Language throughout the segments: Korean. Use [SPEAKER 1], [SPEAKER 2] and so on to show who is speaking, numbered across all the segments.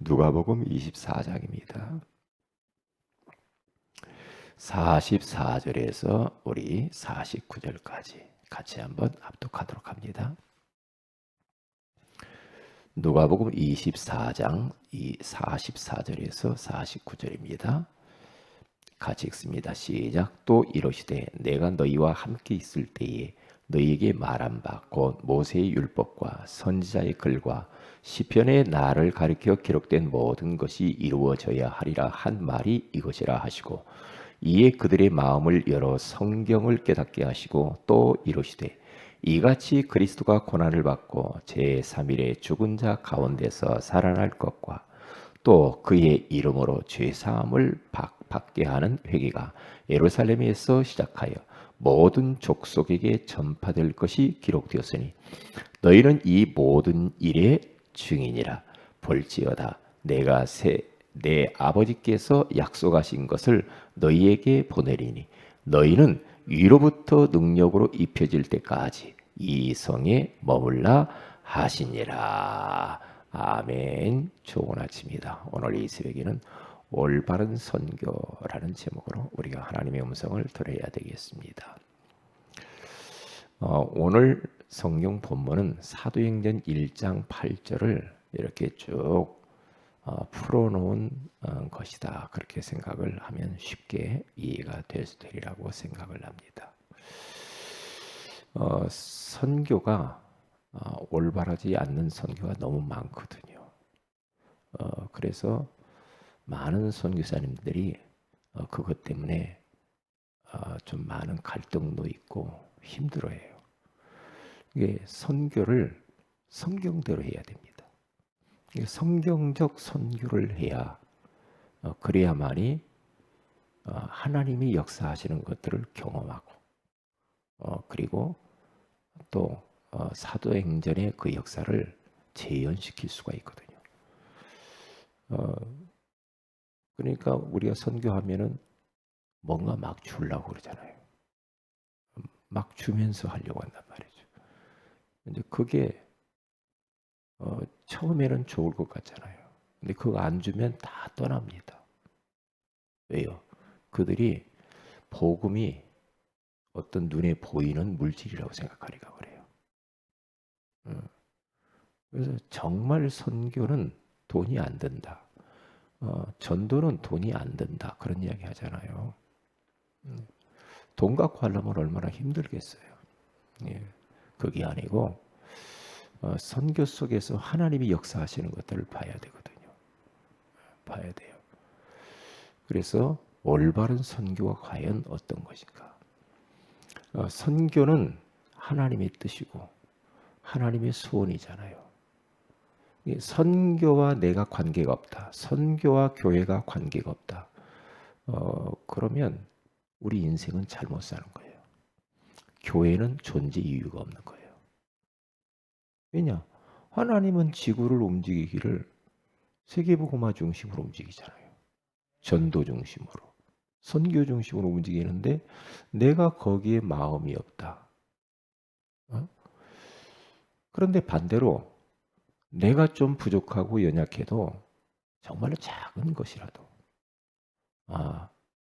[SPEAKER 1] 누가복음 24장입니다. 44절에서 우리 49절까지 같이 한번 합독하도록 합니다. 누가복음 24장 44절에서 49절입니다. 같이 읽습니다. 시작. 또 이르시되 내가 너희와 함께 있을 때에 너희에게 말한 바 곧 모세의 율법과 선지자의 글과 시편의 나를 가리켜 기록된 모든 것이 이루어져야 하리라 한 말이 이것이라 하시고 이에 그들의 마음을 열어 성경을 깨닫게 하시고 또 이르시되 이같이 그리스도가 고난을 받고 제3일에 죽은 자 가운데서 살아날 것과 또 그의 이름으로 죄사함을 받게 하는 회개가 예루살렘에서 시작하여 모든 족속에게 전파될 것이 기록되었으니 너희는 이 모든 일의 증인이라. 볼지어다 내가 내 아버지께서 약속하신 것을 너희에게 보내리니 너희는 위로부터 능력으로 입혀질 때까지 이 성에 머물라 하시니라. 아멘. 좋은 아침이다. 오늘 이 새벽에는 올바른 선교라는 제목으로 우리가 하나님의 음성을 들어야 되겠습니다. 오늘 성경 본문은 사도행전 1장 8절을 이렇게 쭉 풀어놓은 것이다. 그렇게 생각을 하면 쉽게 이해가 되리라고 생각을 합니다. 선교가 올바르지 않는 선교가 너무 많거든요. 그래서 많은 선교사님들이 그것 때문에 좀 많은 갈등도 있고 힘들어해요. 이게 선교를 성경대로 해야 됩니다. 성경적 선교를 해야 그래야만이 하나님이 역사하시는 것들을 경험하고 그리고 또 사도행전의 그 역사를 재현시킬 수가 있거든요. 그러니까 우리가 선교하면은 뭔가 막 주려고 그러잖아요. 막 주면서 하려고 한단 말이죠. 근데 그게 처음에는 좋을 것 같잖아요. 근데 그거 안 주면 다 떠납니다. 왜요? 그들이 복음이 어떤 눈에 보이는 물질이라고 생각하니까 그래요. 그래서 정말 선교는 돈이 안 든다. 전도는 돈이 안 든다. 그런 이야기 하잖아요. 돈 갖고 하려면 얼마나 힘들겠어요. 예, 그게 아니고 선교 속에서 하나님이 역사하시는 것들을 봐야 되거든요. 봐야 돼요. 그래서 올바른 선교가 과연 어떤 것인가? 선교는 하나님의 뜻이고 하나님의 소원이잖아요. 선교와 내가 관계가 없다. 선교와 교회가 관계가 없다. 그러면 우리 인생은 잘못 사는 거예요. 교회는 존재 이유가 없는 거예요. 왜냐? 하나님은 지구를 움직이기를 세계복음화 중심으로 움직이잖아요. 전도 중심으로. 선교 중심으로 움직이는데 내가 거기에 마음이 없다. 그런데 반대로 내가 좀 부족하고 연약해도 정말로 작은 것이라도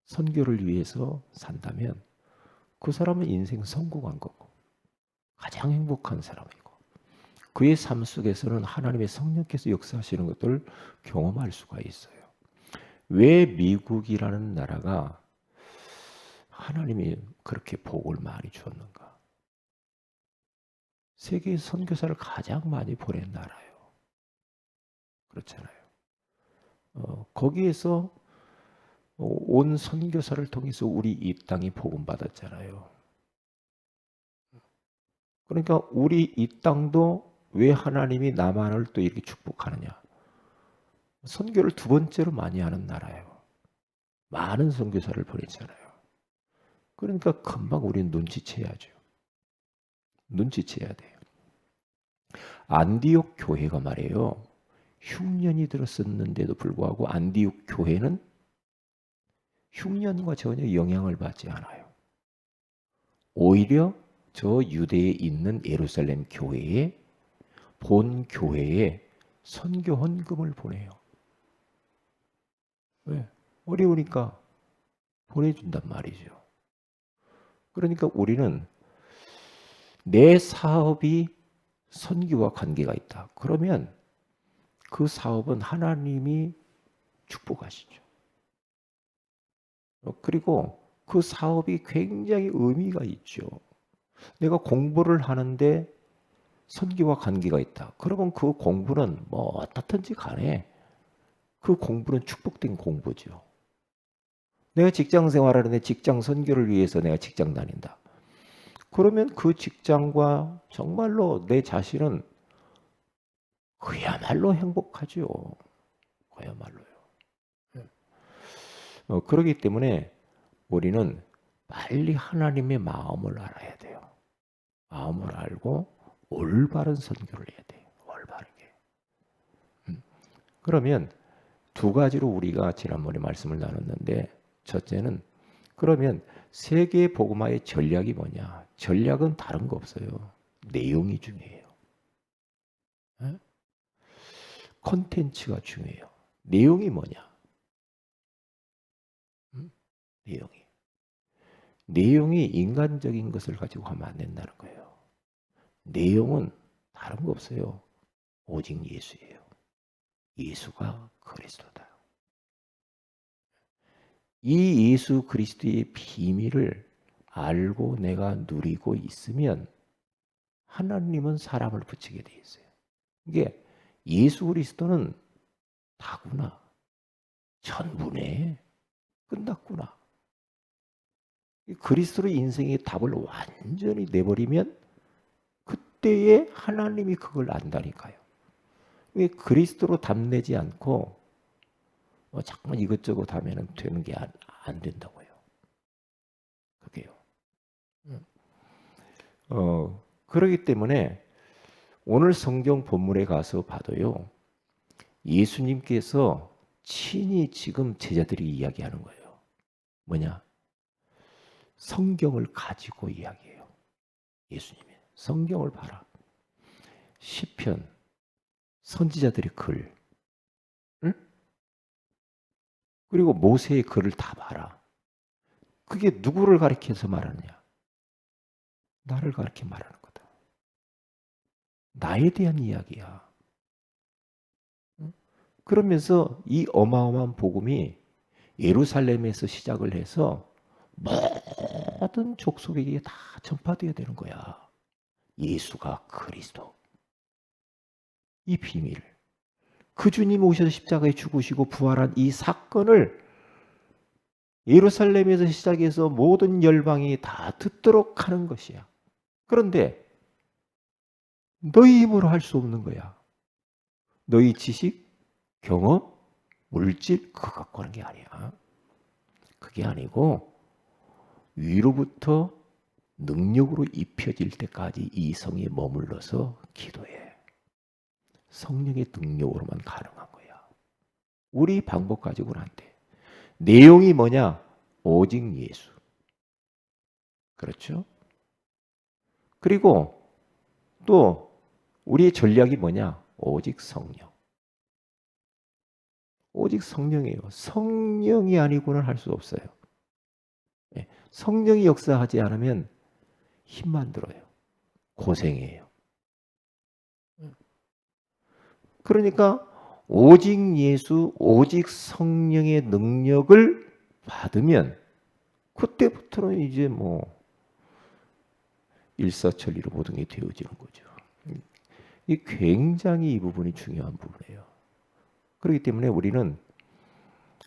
[SPEAKER 1] 선교를 위해서 산다면 그 사람은 인생 성공한 거고 가장 행복한 사람이고 그의 삶 속에서는 하나님의 성령께서 역사하시는 것들을 경험할 수가 있어요. 왜 미국이라는 나라가 하나님이 그렇게 복을 많이 주었는가? 세계 선교사를 가장 많이 보낸 나라예요. 그렇잖아요. 거기에서 온 선교사를 통해서 우리 이 땅이 복음 받았잖아요. 그러니까 우리 이 땅도 왜 하나님이 남한을 또 이렇게 축복하느냐? 선교를 두 번째로 많이 하는 나라예요. 많은 선교사를 보냈잖아요. 그러니까 금방 우리는 눈치채야죠. 눈치채야 돼요. 안디옥 교회가 말이에요. 흉년이 들었었는데도 불구하고 안디옥 교회는 흉년과 전혀 영향을 받지 않아요. 오히려 저 유대에 있는 예루살렘 교회에 본 교회에 선교 헌금을 보내요. 왜? 어려우니까 보내준단 말이죠. 그러니까 우리는 내 사업이 선교와 관계가 있다. 그러면 그 사업은 하나님이 축복하시죠. 그리고 그 사업이 굉장히 의미가 있죠. 내가 공부를 하는데 선교와 관계가 있다. 그러면 그 공부는 뭐 어떻든지 간에 그 공부는 축복된 공부죠. 내가 직장 생활하는데 직장 선교를 위해서 내가 직장 다닌다. 그러면 그 직장과 정말로 내 자신은 그야말로 행복하죠. 그야말로요. 그렇기 때문에 우리는 빨리 하나님의 마음을 알아야 돼요. 마음을 알고 올바른 선교를 해야 돼요. 올바르게. 그러면 두 가지로 우리가 지난번에 말씀을 나눴는데, 첫째는 그러면 세계 복음화의 전략이 뭐냐? 전략은 다른 거 없어요. 내용이 중요해요. 콘텐츠가 중요해요. 내용이 뭐냐? 내용이. 내용이 인간적인 것을 가지고 하면 안 된다는 거예요. 내용은 다른 거 없어요. 오직 예수예요. 예수가 그리스도다. 이 예수 그리스도의 비밀을 알고 내가 누리고 있으면 하나님은 사람을 붙이게 돼 있어요. 이게 예수 그리스도는 다구나. 전부네. 끝났구나. 그리스도로 인생의 답을 완전히 내버리면 그때에 하나님이 그걸 안다니까요. 그리스도로 답내지 않고 자꾸만 이것저것 하면 되는 게 안 된다고요. 그게요. 그렇기 때문에 오늘 성경 본문에 가서 봐도요. 예수님께서 친히 지금 제자들이 이야기하는 거예요. 뭐냐? 성경을 가지고 이야기해요. 예수님이. 성경을 봐라. 시편, 선지자들의 글, 응? 그리고 모세의 글을 다 봐라. 그게 누구를 가리켜서 말하느냐? 나를 가리켜 말하는 거다. 나에 대한 이야기야. 응? 그러면서 이 어마어마한 복음이 예루살렘에서 시작을 해서 모든 족속에게 다 전파되어야 되는 거야. 예수가 그리스도. 이 비밀을. 그 주님 오셔서 십자가에 죽으시고 부활한 이 사건을 예루살렘에서 시작해서 모든 열방이 다 듣도록 하는 것이야. 그런데 너희 힘으로 할 수 없는 거야. 너희 지식, 경험, 물질 그거 갖고 하는 게 아니야. 그게 아니고 위로부터 능력으로 입혀질 때까지 이 성에 머물러서 기도해. 성령의 능력으로만 가능한 거야. 우리 방법 가지고는 안 돼. 내용이 뭐냐? 오직 예수. 그렇죠? 그리고 또 우리의 전략이 뭐냐? 오직 성령. 오직 성령이에요. 성령이 아니고는 할 수 없어요. 성령이 역사하지 않으면 힘만 들어요. 고생해요. 그러니까 오직 예수, 오직 성령의 능력을 받으면 그때부터는 이제 뭐 일사천리로 모든 게 되어지는 거죠. 이 굉장히 이 부분이 중요한 부분이에요. 그렇기 때문에 우리는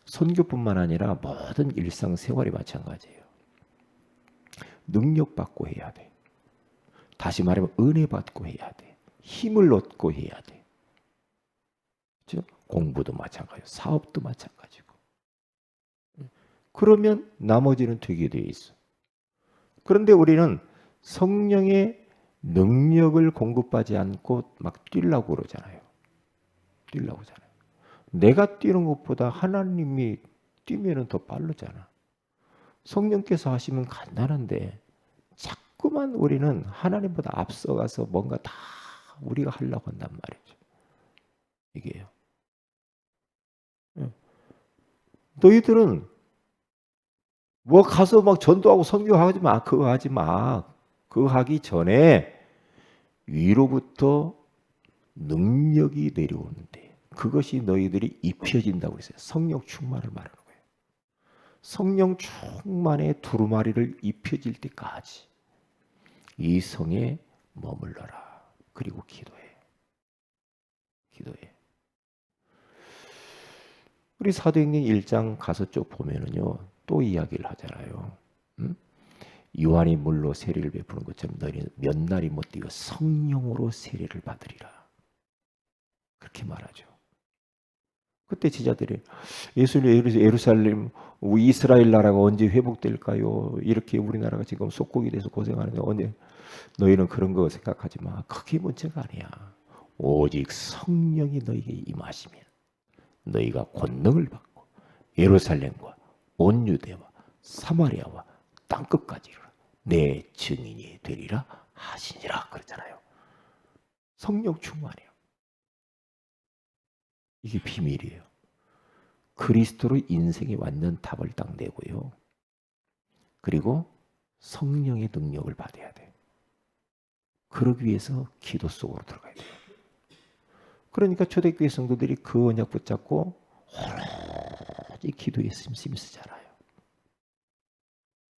[SPEAKER 1] 선교뿐만 아니라 모든 일상생활이 마찬가지예요. 능력받고 해야 돼. 다시 말하면 은혜 받고 해야 돼. 힘을 얻고 해야 돼. 그렇죠? 공부도 마찬가지고 사업도 마찬가지고. 그러면 나머지는 되게 돼 있어. 그런데 우리는 성령의 능력을 공급하지 않고 막 뛰려고 그러잖아요. 뛰려고 하잖아요. 내가 뛰는 것보다 하나님이 뛰면은 더 빠르잖아. 성령께서 하시면 간단한데 자꾸만 우리는 하나님보다 앞서가서 뭔가 다 우리가 하려고 한단 말이죠. 이게요. 너희들은 뭐 가서 막 전도하고 선교하지 마. 그거 하지 마. 그거 하기 전에 위로부터 능력이 내려오는데 그것이 너희들이 입혀진다고 했어요. 성령 충만을 말하는 거예요. 성령 충만의 두루마리를 입혀질 때까지 이 성에 머물러라. 그리고 기도해. 기도해. 우리 사도행전 1장 가서 쭉 보면은요. 또 이야기를 하잖아요. 응? 요한이 물로 세례를 베푸는 것처럼 너희는 몇 날이 못 되어 성령으로 세례를 받으리라. 그렇게 말하죠. 그때 제자들이 예수님 예루살렘 이스라엘 나라가 언제 회복될까요? 이렇게 우리나라가 지금 속국이 돼서 고생하는데 언제 너희는 그런 거 생각하지 마. 그게 문제가 아니야. 오직 성령이 너희에게 임하시면 너희가 권능을 받고 예루살렘과 온 유대와 사마리아와 땅끝까지 내 증인이 되리라 하시니라 그러잖아요. 성령 충만이에요. 이게 비밀이에요. 그리스도로 인생의 완전 답을 딱 내고요. 그리고 성령의 능력을 받아야 돼. 그러기 위해서 기도 속으로 들어가야 돼요. 그러니까 초대교회 성도들이 그 언약 붙잡고 오로지 기도에 심심히 쓰잖아요.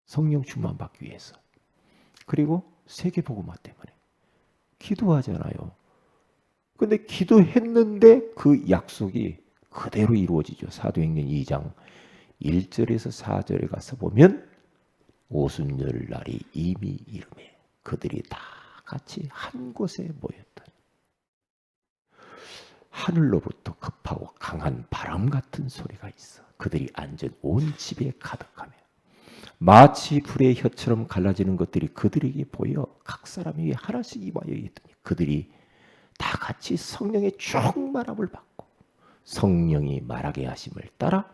[SPEAKER 1] 성령 충만 받기 위해서. 그리고 세계복음화 때문에 기도하잖아요. 근데 기도했는데 그 약속이 그대로 이루어지죠. 사도행전 2장 1절에서 4절에 가서 보면 오순절 날이 이미 이름에 그들이 다 같이 한 곳에 모였더니 하늘로부터 급하고 강한 바람 같은 소리가 있어 그들이 앉은 온 집에 가득하며 마치 불의 혀처럼 갈라지는 것들이 그들에게 보여 각 사람이 하나씩 임하여 있더니 그들이 다 같이 성령의 충만함을 받고 성령이 말하게 하심을 따라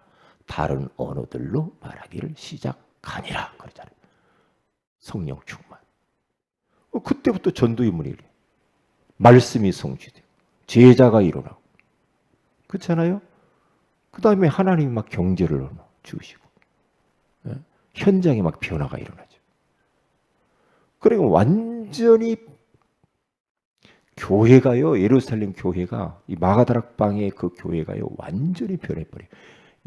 [SPEAKER 1] 다른 언어들로 말하기를 시작하니라 그러잖아요. 성령 충만. 그때부터 전도의 문이 열려요. 말씀이 성취돼요. 제자가 일어나고. 그렇잖아요? 그 다음에 하나님이 막 경제를 주시고 현장에 막 변화가 일어나죠. 그러니까 완전히 교회가요, 예루살렘 교회가 이 마가다락방의 그 교회가요 완전히 변해버려요.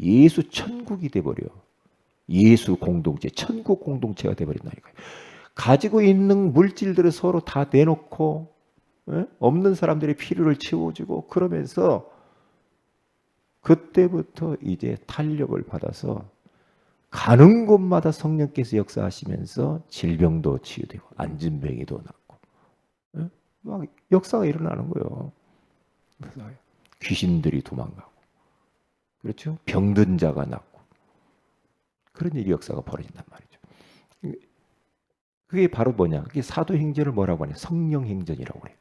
[SPEAKER 1] 예수 천국이 돼버려. 예수 공동체, 천국 공동체가 돼버린다니까요. 가지고 있는 물질들을 서로 다 내놓고 없는 사람들의 필요를 채워주고 그러면서 그때부터 이제 탄력을 받아서 가는 곳마다 성령께서 역사하시면서 질병도 치유되고 안진병이도 낫고 막 역사가 일어나는 거예요. 귀신들이 도망가고 그렇죠? 병든 자가 낫고 그런 일이 역사가 벌어진단 말이죠. 그게 바로 뭐냐? 그게 사도행전을 뭐라고 하냐? 성령행전이라고 그래요.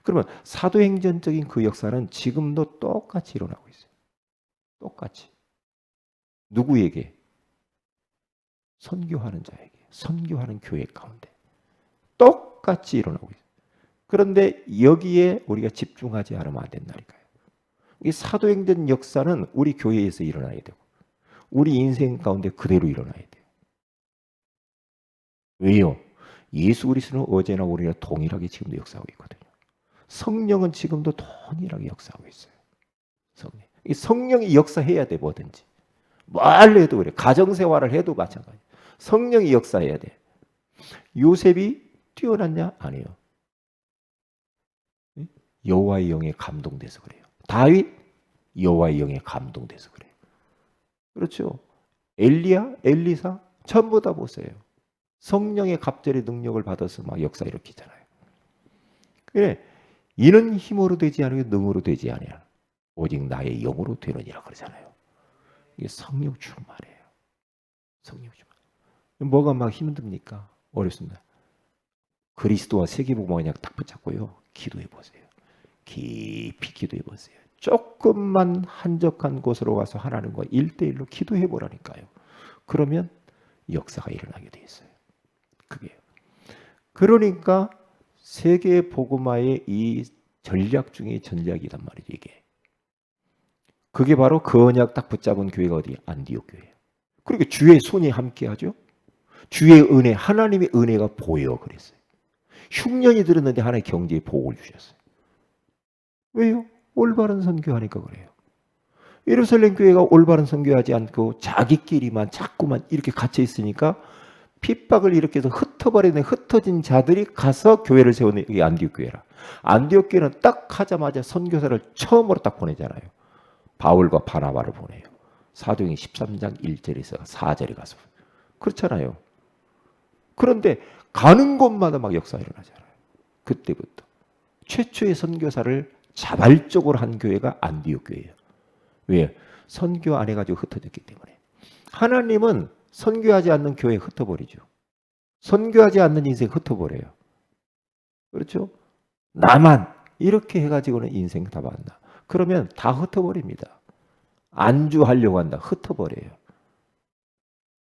[SPEAKER 1] 그러면 사도행전적인 그 역사는 지금도 똑같이 일어나고 있어요. 똑같이. 누구에게? 선교하는 자에게. 선교하는 교회 가운데. 똑같이 일어나고 있어요. 그런데 여기에 우리가 집중하지 않으면 안 된다니까요. 이 사도행전 역사는 우리 교회에서 일어나야 되고 우리 인생 가운데 그대로 일어나야 돼요. 왜요? 예수 그리스도는 어제나 오늘이나 동일하게 지금도 역사하고 있거든요. 성령은 지금도 동일하게 역사하고 있어요. 성령. 이 성령이 역사해야 돼 뭐든지. 뭘 해도 그래. 가정생활을 해도 마찬가지. 성령이 역사해야 돼. 요셉이 뛰어났냐? 아니요. 여호와의 영에 감동돼서 그래요. 다윗 여호와의 영에 감동돼서 그래요. 그렇죠. 엘리야, 엘리사 전부 다 보세요. 성령의 갑절의 능력을 받아서 막 역사 일으키잖아요. 그래 이는 힘으로 되지 않으며 능으로 되지 아니야. 오직 나의 영으로 되느니라 그러잖아요. 이게 성령 충만이에요. 성령 충만. 뭐가 막 힘듭니까? 어렵습니다. 그리스도와 세계복음화 그냥 딱 붙잡고요. 기도해 보세요. 깊이 기도해 보세요. 조금만 한적한 곳으로 가서 하나님과 1대1로 기도해 보라니까요. 그러면 역사가 일어나게 돼 있어요. 그게. 그러니까 세계 복음화의 이 전략 중에 전략이란 말이죠, 이게. 그게 바로 그 언약 딱 붙잡은 교회가 어디? 안디옥 교회예요. 그러니까 주의 손이 함께하죠. 주의 은혜, 하나님의 은혜가 보여 그랬어요. 흉년이 들었는데 하나님의 경제에 복을 주셨어요. 왜요? 올바른 선교하니까 그래요. 예루살렘 교회가 올바른 선교하지 않고 자기끼리만 자꾸만 이렇게 갇혀 있으니까 핍박을 일으켜서 흩어진 자들이 가서 교회를 세우는 게 안디옥 교회라. 안디옥 교회는 딱 하자마자 선교사를 처음으로 딱 보내잖아요. 바울과 바나바를 보내요. 사도행전 13장 1절에서 4절에 가서. 그렇잖아요. 그런데 가는 곳마다 막 역사가 일어나잖아요. 그때부터. 최초의 선교사를 자발적으로 한 교회가 안디옥 교회예요. 왜? 선교 안 해가지고 흩어졌기 때문에. 하나님은 선교하지 않는 교회에 흩어버리죠. 선교하지 않는 인생 흩어버려요. 그렇죠? 나만 이렇게 해가지고는 인생 다 만나. 그러면 다 흩어버립니다. 안주하려고 한다. 흩어버려요.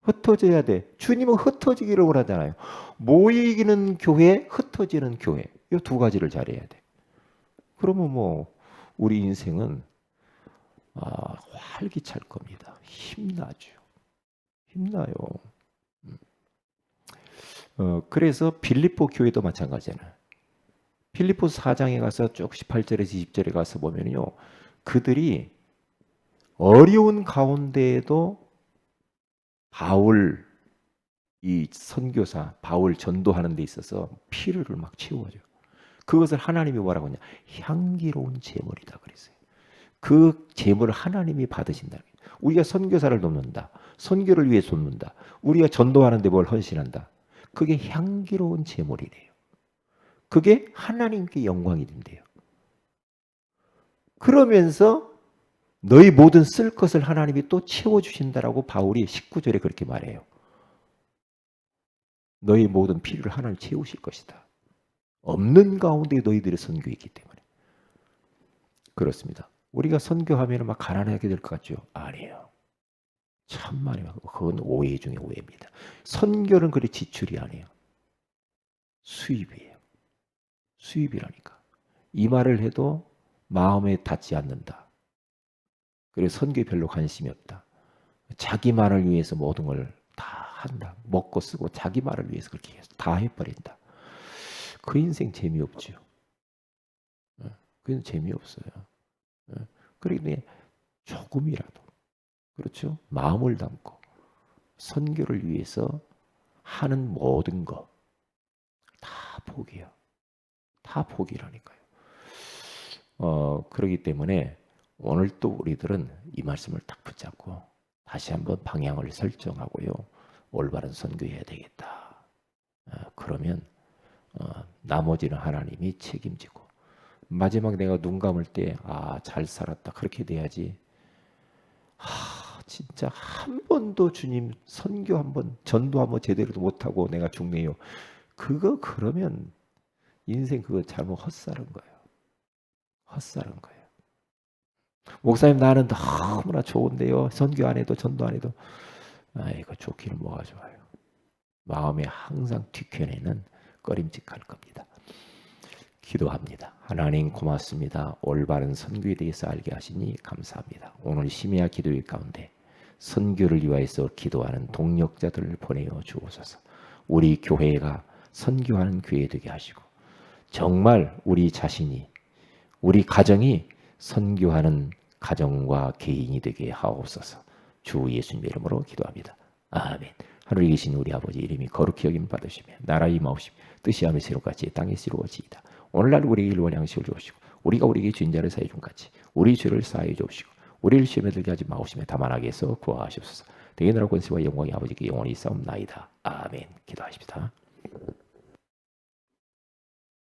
[SPEAKER 1] 흩어져야 돼. 주님은 흩어지기를 원하잖아요. 모이기는 교회, 흩어지는 교회. 이 두 가지를 잘해야 돼. 그러면 뭐 우리 인생은 활기찰 겁니다. 힘나죠. 힘나요. 그래서 빌립보 교회도 마찬가지잖아요. 빌립보 4장에 가서 쭉 18절에서 20절에 가서 보면요. 그들이 어려운 가운데에도 바울 이 선교사 바울 전도하는 데 있어서 피를 막 채워줘요. 그것을 하나님이 뭐라고 하냐? 향기로운 제물이다 그랬어요. 그 제물을 하나님이 받으신다. 우리가 선교사를 돕는다. 선교를 위해 돕는다. 우리가 전도하는데 뭘 헌신한다. 그게 향기로운 제물이래요. 그게 하나님께 영광이 된대요. 그러면서 너희 모든 쓸 것을 하나님이 또 채워주신다라고 바울이 19절에 그렇게 말해요. 너희 모든 필요를 하나님 채우실 것이다. 없는 가운데 너희들의 선교이기 때문에. 그렇습니다. 우리가 선교하면 막 가난하게 될 것 같죠? 아니에요. 참말이에요. 그건 오해 중에 오해입니다. 선교는 그리 지출이 아니에요. 수입이에요. 수입이라니까. 이 말을 해도 마음에 닿지 않는다. 그래서 선교에 별로 관심이 없다. 자기만을 위해서 모든 걸 다 한다. 먹고 쓰고 자기만을 위해서 그렇게 다 해버린다. 그 인생 재미없죠. 그건 재미없어요. 그러니 조금이라도 그렇죠? 마음을 담고 선교를 위해서 하는 모든 거 다 포기해요. 다 포기라니까요. 그렇기 때문에 오늘 또 우리들은 이 말씀을 딱 붙잡고 다시 한번 방향을 설정하고요. 올바른 선교해야 되겠다. 그러면 나머지는 하나님이 책임지고 마지막 내가 눈 감을 때 잘 살았다. 그렇게 돼야지. 진짜 한 번도 주님 선교 한번 전도 한번 제대로도 못하고 내가 죽네요. 그러면 인생 그거 잘못 헛살은 거예요. 헛살은 거예요. 목사님 나는 너무나 좋은데요. 선교 안 해도 전도 안 해도. 이거 좋기는 뭐가 좋아요. 마음에 항상 뒤편에는 꺼림칙할 겁니다. 기도합니다. 하나님 고맙습니다. 올바른 선교에 대해서 알게 하시니 감사합니다. 오늘 심야 기도회 가운데 선교를 위하여서 기도하는 동력자들을 보내어 주옵소서. 우리 교회가 선교하는 교회 되게 하시고 정말 우리 자신이 우리 가정이 선교하는 가정과 개인이 되게 하옵소서. 주 예수님 이름으로 기도합니다. 아멘. 하늘에 계신 우리 아버지 이름이 거룩히 여김 받으시며 나라 임하옵시며 뜻이 하늘에 이루어같이 땅에서 이루어지이다. 오늘날 우리에게 일원 양식을 주옵시고 우리가 우리에게 죄인자를 사해 준 같이 우리 죄를 사해 주옵시고 우리를 시험에 들게 하지 마옵시며 다만 악에서 구하옵소서. 대개 나라 권세와 영광이 아버지께 영원히 있사옵나이다. 아멘. 기도하십시다.